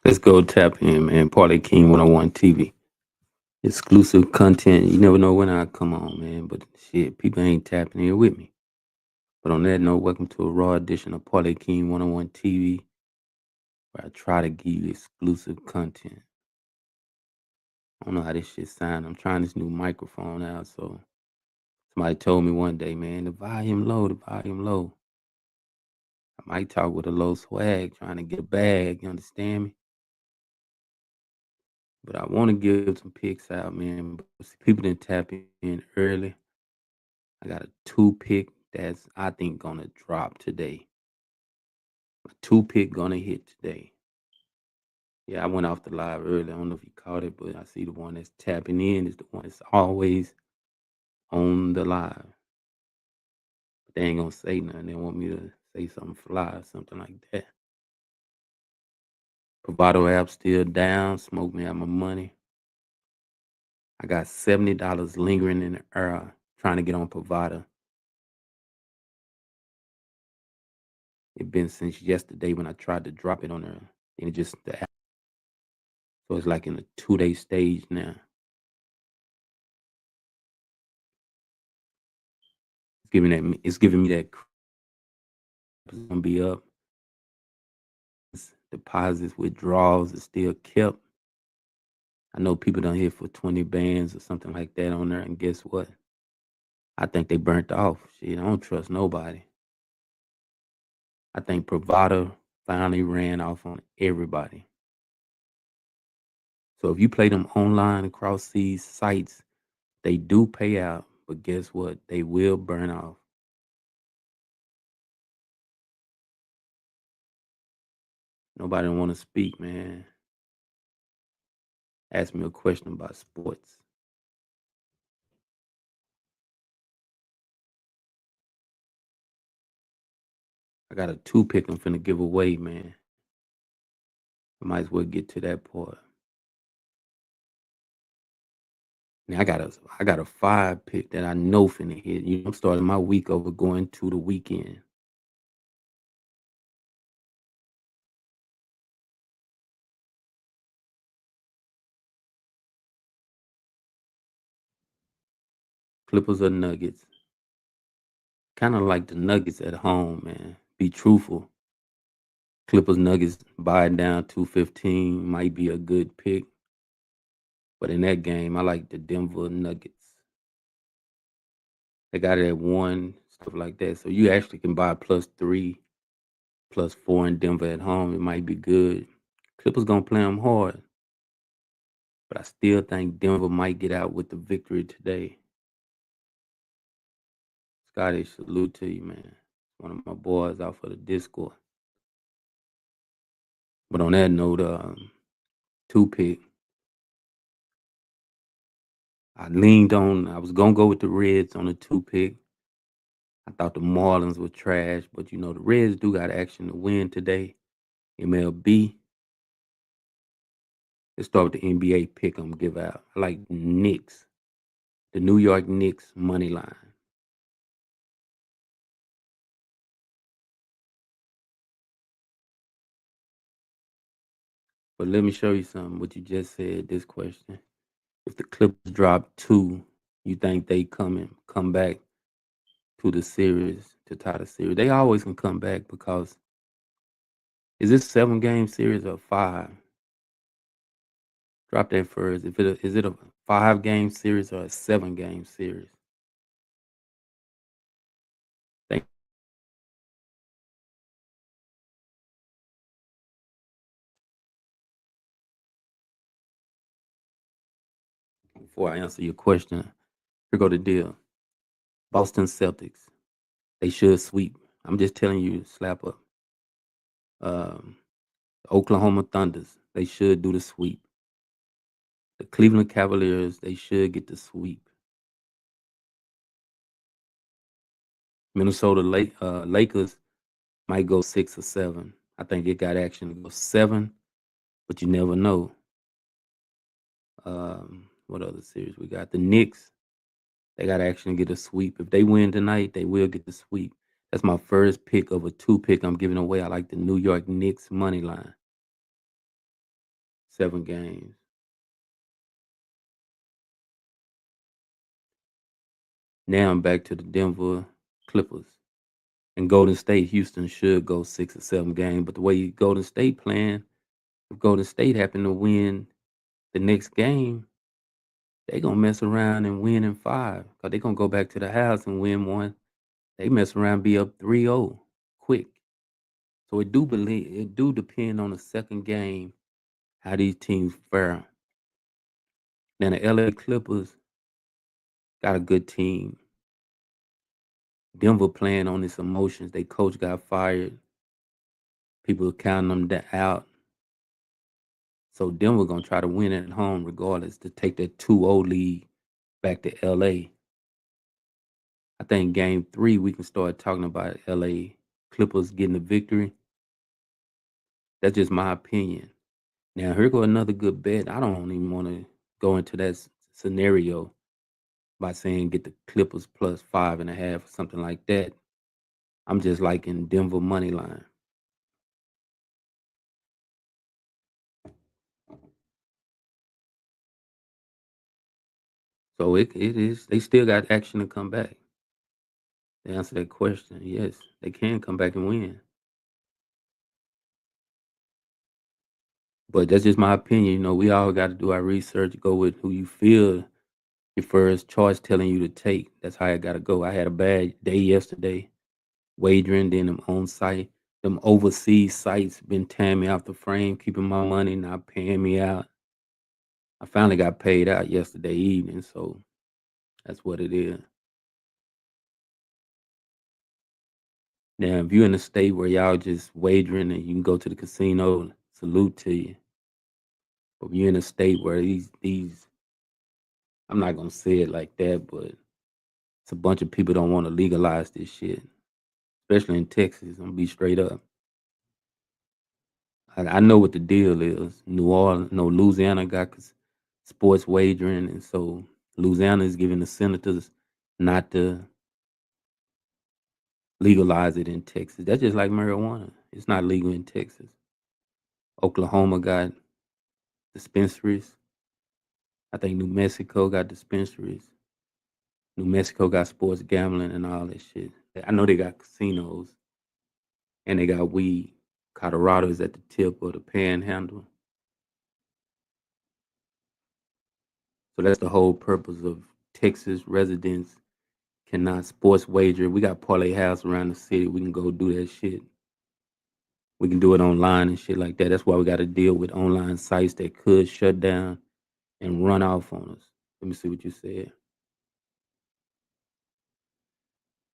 Let's go tap in, man. Parlay King 101 TV. Exclusive content. You never know when I come on, man. But shit, people ain't tapping in with me. But on that note, welcome to a raw edition of Parlay King 101 TV, where I try to give you exclusive content. I don't know how this shit sound. I'm trying this new microphone out. So somebody told me one day, man, the volume low, the volume low. I might talk with a low swag, trying to get a bag. You understand me? But I want to give some picks out, man. But people didn't tap in early. I got a two pick that's I think gonna drop today. A two pick gonna hit today. Yeah, I went off the live early. I don't know if you caught it, but I see the one that's tapping in is the one that's always on the live. But they ain't gonna say nothing. They want me to say something fly or something like that. Bravado app still down. Smoke me out my money. I got $70 lingering in the air trying to get on Bravado. It been since yesterday when I tried to drop it on there. And it just the app. So it's like in a 2-day stage now. It's giving me that it's gonna be up. Deposits, withdrawals is still kept. I know people done hit for 20 bands or something like that on there, and guess what? I think they burnt off. Shit, I don't trust nobody. I think Bravado finally ran off on everybody. So if you play them online across these sites, they do pay out, but guess what? They will burn off. Nobody want to speak, man. Ask me a question about sports. I got a two pick I'm finna give away, man. I might as well get to that part. Now I got a five pick that I know finna hit. You know, I'm starting my week over going to the weekend. Clippers or Nuggets. Kind of like the Nuggets at home, man. Be truthful. Clippers Nuggets buy down 215 might be a good pick. But in that game, I like the Denver Nuggets. They got it at one, stuff like that. So you actually can buy +3, +4 in Denver at home. It might be good. Clippers gonna play them hard, but I still think Denver might get out with the victory today. Scotty, salute to you, man. One of my boys out for the Discord. But on that note, two pick. I was gonna go with the Reds on the two pick. I thought the Marlins were trash, but you know the Reds do got action to win today. MLB. Let's start with the NBA pick I'm give out. I like Knicks, the New York Knicks money line. But let me show you something. What you just said. This question: if the Clippers drop two, you think they come back to the series to tie the series? They always can come back because is this 7 game series or five? Drop that first. Is it a 5 game series or a 7 game series? Thank Before I answer your question, here go the deal. Boston Celtics, they should sweep. I'm just telling you, slap up. Um, Oklahoma Thunders, they should do the sweep. The Cleveland Cavaliers, they should get the sweep. Lakers might go 6 or 7. I think it got action to go 7, but you never know. What other series we got? The Knicks, they got action to get a sweep. If they win tonight, they will get the sweep. That's my first pick of a two pick I'm giving away. I like the New York Knicks money line. 7 games. Now I'm back to the Denver Clippers. And Golden State, Houston should go 6 or 7 games. But the way Golden State playing, if Golden State happen to win the next game, they gonna mess around and win in 5. Cause they gonna go back to the house and win one. They mess around, be up 3-0 quick. So it do depend on the second game how these teams fare. Now the LA Clippers got a good team. Denver playing on its emotions. They coach got fired. People counting them out. So Denver gonna try to win at home regardless to take that 2-0 lead back to LA. I think game 3 we can start talking about LA Clippers getting the victory. That's just my opinion. Now here go another good bet. I don't even want to go into that scenario by saying get the Clippers plus 5.5 or something like that. I'm just liking Denver money line. So it is. They still got action to come back. To answer that question, yes, they can come back and win. But that's just my opinion. We all got to do our research. Go with who you feel your first choice telling you to take. That's how I got to go. I had a bad day yesterday, wagering. Then them on site, them overseas sites been tearing me out the frame, keeping my money, not paying me out. I finally got paid out yesterday evening, so that's what it is. Now, if you're in a state where y'all just wagering and you can go to the casino, salute to you. But if you're in a state where these I'm not gonna say it like that, but it's a bunch of people don't want to legalize this shit, especially in Texas. I'm gonna be straight up. I know what the deal is. New Orleans, no, Louisiana got sports wagering, and so Louisiana is giving the senators not to legalize it in Texas. That's just like marijuana. It's not legal in Texas. Oklahoma got dispensaries. I think New Mexico got dispensaries. New Mexico got sports gambling and all that shit. I know they got casinos and they got weed. Colorado is at the tip of the panhandle. So that's the whole purpose of Texas residents cannot sports wager. We got parlay house around the city. We can go do that shit. We can do it online and shit like that. That's why we got to deal with online sites that could shut down and run off on us. Let me see what you said.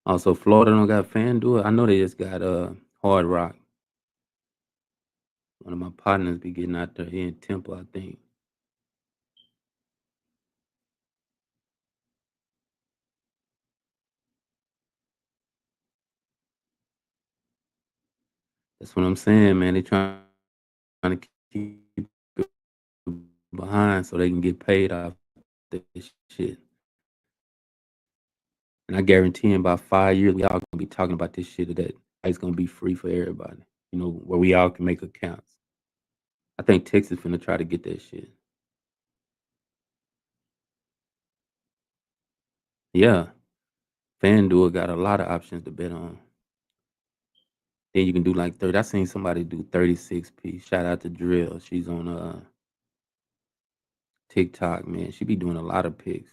Also, Florida don't got FanDuel. I know they just got Hard Rock. One of my partners be getting out there here in Temple, I think. That's what I'm saying, man. They trying to keep it behind so they can get paid off this shit. And I guarantee in about 5 years, we all gonna be talking about this shit that it's gonna be free for everybody. Where we all can make accounts. I think Texas finna try to get that shit. Yeah, FanDuel got a lot of options to bet on. Then you can do like 30. I seen somebody do 36p. Shout out to Drill. She's on TikTok, man. She be doing a lot of picks.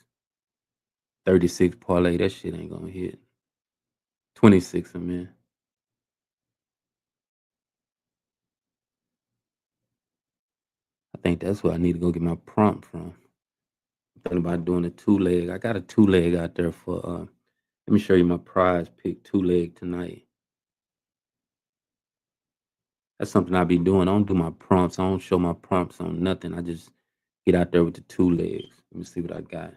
36 parlay, that shit ain't gonna hit. 26, I mean. I think that's where I need to go get my prompt from. I'm thinking about doing a 2 leg. I got a 2 leg out there for let me show you my prize pick 2 leg tonight. That's something I be doing. I don't do my prompts. I don't show my prompts on nothing. I just get out there with the 2 legs. Let me see what I got.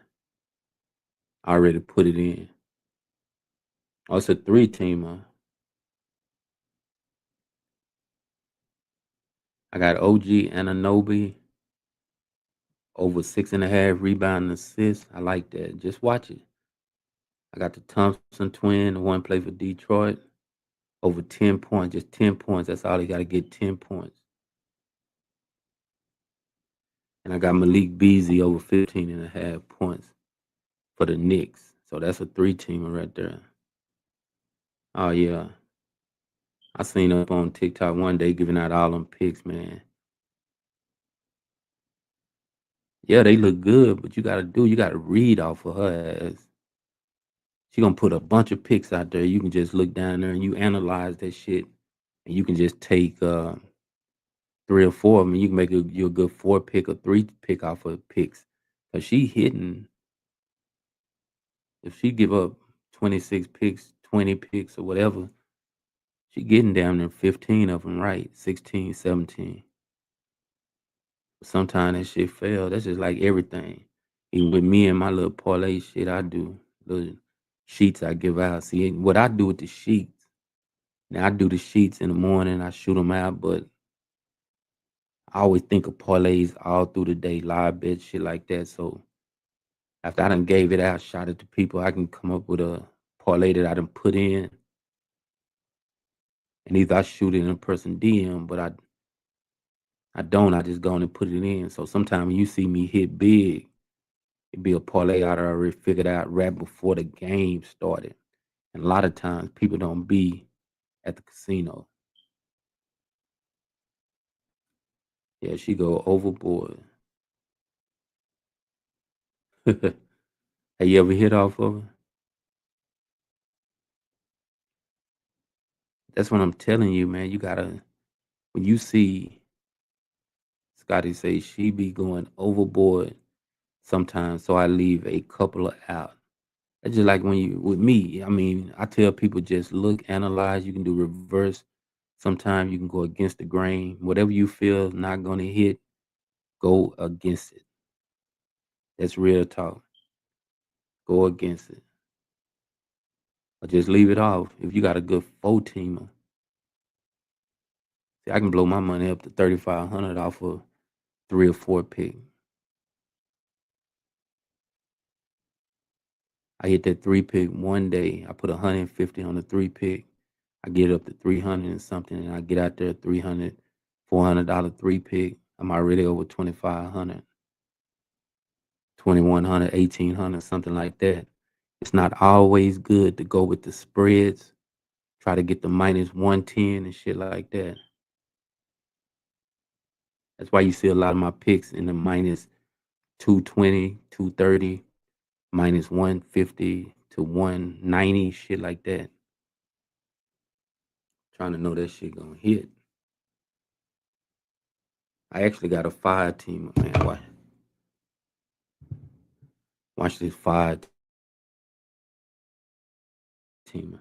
I already put it in. Oh, it's a 3-teamer. I got OG Ananobi over 6.5 rebound and assists. I like that. Just watch it. I got the Thompson twin, the one play for Detroit, over 10 points, just 10 points. That's all he got to get 10 points. And I got Malik Beasley over 15.5 points for the Knicks. So that's a three-teamer right there. Oh, yeah. I seen up on TikTok one day giving out all them picks, man. Yeah, they look good, but you gotta read off of her ass. She gonna put a bunch of picks out there. You can just look down there and you analyze that shit, and you can just take three or four of them. You can make you a good four pick or three pick off of picks. Cause she hitting. If she give up 26 picks, 20 picks, or whatever, she getting down there 15 of them right, 16, 17. Sometimes that shit fail. That's just like everything. Even with me and my little parlay shit I do, little sheets I give out. See, what I do with the sheets, now I do the sheets in the morning, I shoot them out, but I always think of parlays all through the day, live bet, shit like that. So after I done gave it out, shot it to people, I can come up with a parlay that I done put in, and either I shoot it in a person DM, but I don't. I just go on and put it in. So sometimes when you see me hit big, it'd be a parlay I already figured out right before the game started. And a lot of times people don't be at the casino. Yeah, she go overboard. Have you ever hit off of her? That's what I'm telling you, man. You gotta when you see Scotty say she be going overboard sometimes, so I leave a couple of out. It's just like when you with me. I mean, I tell people just look, analyze. You can do reverse. Sometimes you can go against the grain. Whatever you feel not gonna hit, go against it. That's real talk. Go against it. Or just leave it off. If you got a good four teamer, see, I can blow my money up to 3,500 off of three or four pick. I hit that three pick one day. I put 150 on the three pick. I get up to 300 and something, and I get out there 300, $400 three pick. I'm already over 2,500, 2,100, 1,800, something like that. It's not always good to go with the spreads. Try to get the minus 110 and shit like that. That's why you see a lot of my picks in the minus 220, 230, minus 150 to 190, shit like that. Trying to know that shit gonna hit. I actually got a five teamer, man. Watch this five teamer.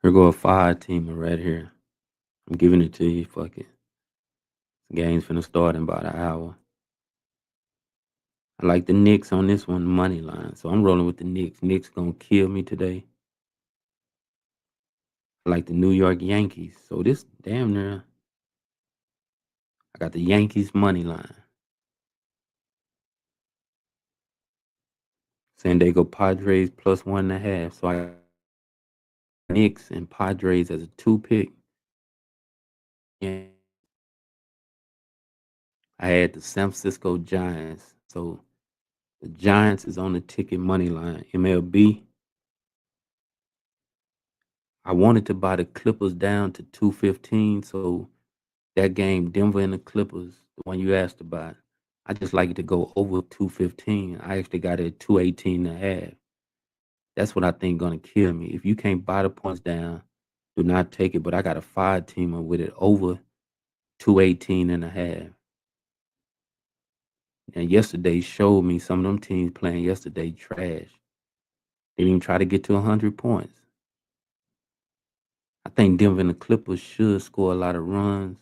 Here go a five teamer right here. I'm giving it to you. Fuck it. The game's finna start in about an hour. I like the Knicks on this one, money line. So I'm rolling with the Knicks. Knicks gonna kill me today. I like the New York Yankees. So this damn near, I got the Yankees money line. San Diego Padres plus 1.5. So I got Knicks and Padres as a two pick. And I had the San Francisco Giants. So the Giants is on the ticket money line. MLB. I wanted to buy the Clippers down to 215. So that game, Denver and the Clippers, the one you asked about, I just like it to go over 215. I actually got it at 218.5. That's what I think gonna kill me. If you can't buy the points down, do not take it. But I got a five teamer with it over 218.5. And yesterday showed me some of them teams playing yesterday trash. They didn't even try to get to 100 points. I think Denver and the Clippers should score a lot of runs.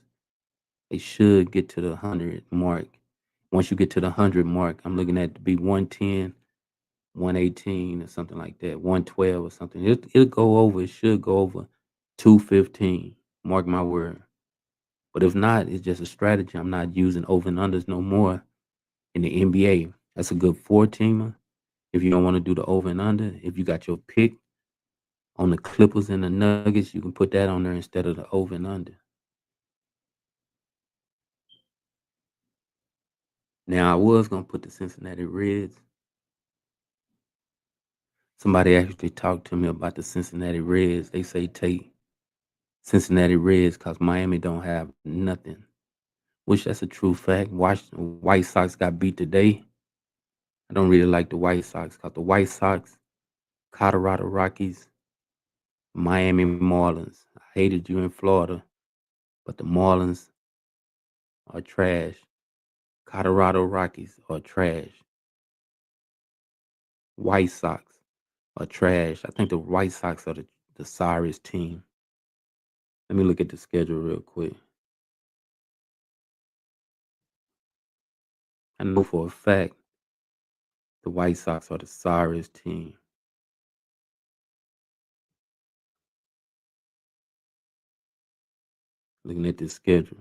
They should get to the 100 mark. Once you get to the 100 mark, I'm looking at it to be 110, 118 or something like that, 112 or something. It'll go over. It should go over 215. Mark my word. But if not, it's just a strategy. I'm not using over and unders no more. In the NBA, that's a good four teamer. If you don't want to do the over and under, if you got your pick on the Clippers and the Nuggets, you can put that on there instead of the over and under. Now, I was gonna put the Cincinnati Reds. Somebody actually talked to me about the Cincinnati Reds. They say take Cincinnati Reds because Miami don't have nothing. Which that's a true fact. White Sox got beat today. I don't really like the White Sox because the White Sox, Colorado Rockies, Miami Marlins. I hated you in Florida, but the Marlins are trash. Colorado Rockies are trash. White Sox are trash. I think the White Sox are the sorriest team. Let me look at the schedule real quick. I know for a fact the White Sox are the sorriest team. Looking at this schedule.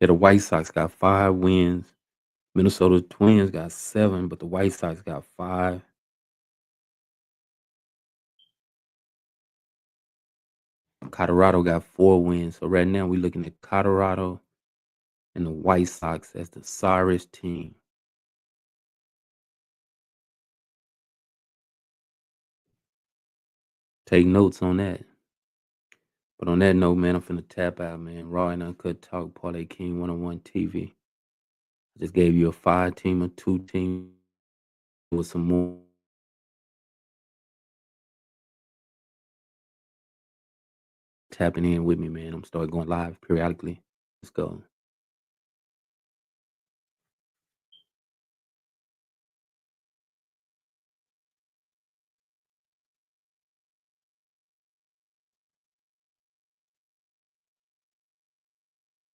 Yeah, the White Sox got 5 wins. Minnesota Twins got 7, but the White Sox got 5. Colorado got 4 wins. So right now we're looking at Colorado and the White Sox as the sorriest team. Take notes on that. But on that note, man, I'm finna tap out, man. Raw and Uncut Talk, Parlay King 101 TV. I just gave you a 5 team or 2 team with some more tapping in with me, man. I'm starting going live periodically. Let's go.